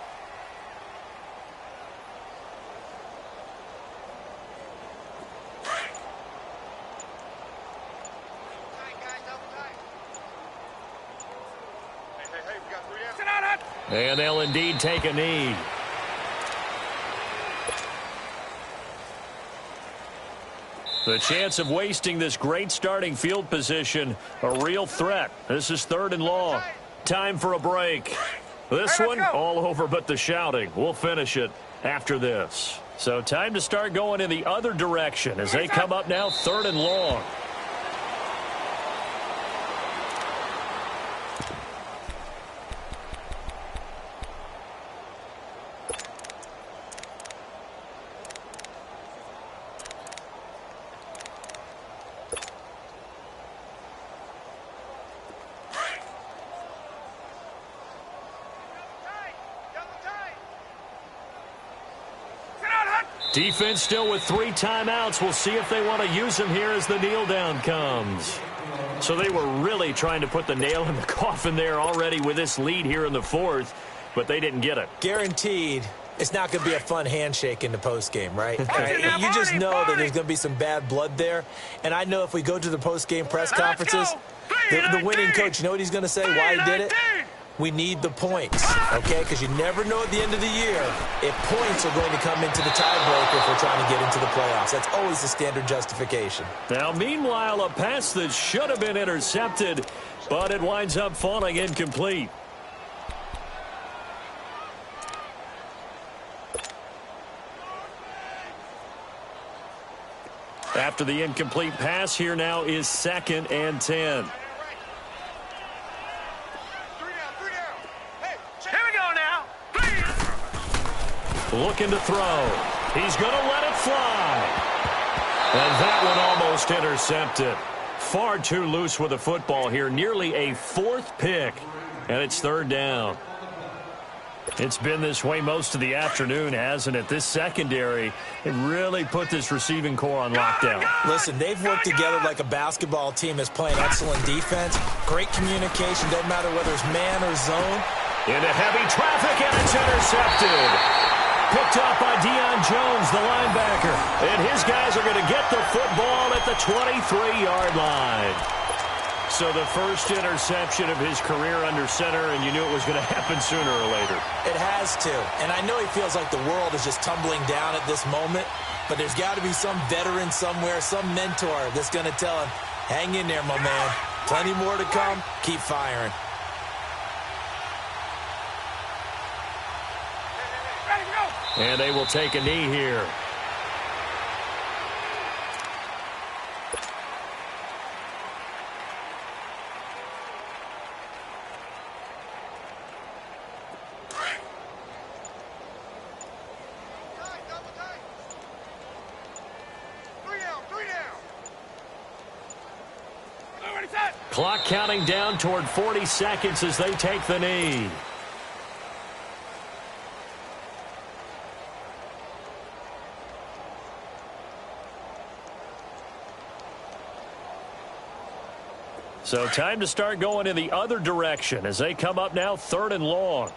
And they'll indeed take a knee. The chance of wasting this great starting field position, a real threat. This is 3rd and long. Time for a break. This one, all over but the shouting. We'll finish it after this. So time to start going in the other direction as they come up now 3rd and long. Defense still with 3 timeouts. We'll see if they want to use them here as the kneel down comes. So they were really trying to put the nail in the coffin there already with this lead here in the 4th, but they didn't get it. Guaranteed it's not going to be a fun handshake in the postgame, right? You just know that there's going to be some bad blood there. And I know if we go to the postgame press conferences, the winning coach, you know what he's going to say, why he did it? We need the points, okay? Because you never know at the end of the year if points are going to come into the tiebreaker if we're trying to get into the playoffs. That's always the standard justification. Now, meanwhile, a pass that should have been intercepted, but it winds up falling incomplete. After the incomplete pass, here now is 2nd and 10. Looking to throw. He's going to let it fly. And that one almost intercepted. Far too loose with the football here. Nearly a 4th pick. And it's 3rd down. It's been this way most of the afternoon, hasn't it? This secondary, it really put this receiving core on lockdown. Listen, they've worked together like a basketball team that's playing excellent defense. Great communication. Doesn't matter whether it's man or zone. Into heavy traffic, and it's intercepted. Picked up by Deion Jones, the linebacker. And his guys are going to get the football at the 23-yard line. So the first interception of his career under center, and you knew it was going to happen sooner or later. It has to. And I know he feels like the world is just tumbling down at this moment, but there's got to be some veteran somewhere, some mentor that's going to tell him, hang in there, my man. Plenty more to come. Keep firing. And they will take a knee here. Clock counting down toward 40 seconds as they take the knee. So time to start going in the other direction as they come up now 3rd and long.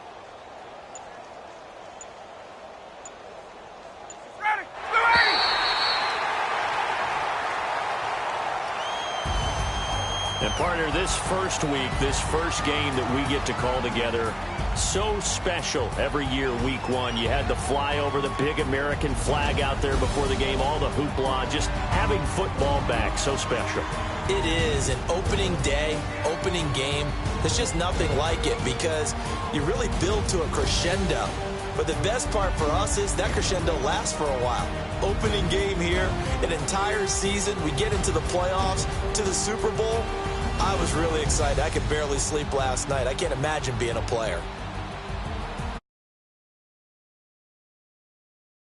Carter, this first week, this first game that we get to call together, so special every year, week one. You had the flyover, the big American flag out there before the game, all the hoopla, just having football back, so special. It is an opening day, opening game. There's just nothing like it because you really build to a crescendo. But the best part for us is that crescendo lasts for a while. Opening game here, an entire season. We get into the playoffs, to the Super Bowl. I was really excited. I could barely sleep last night. I can't imagine being a player.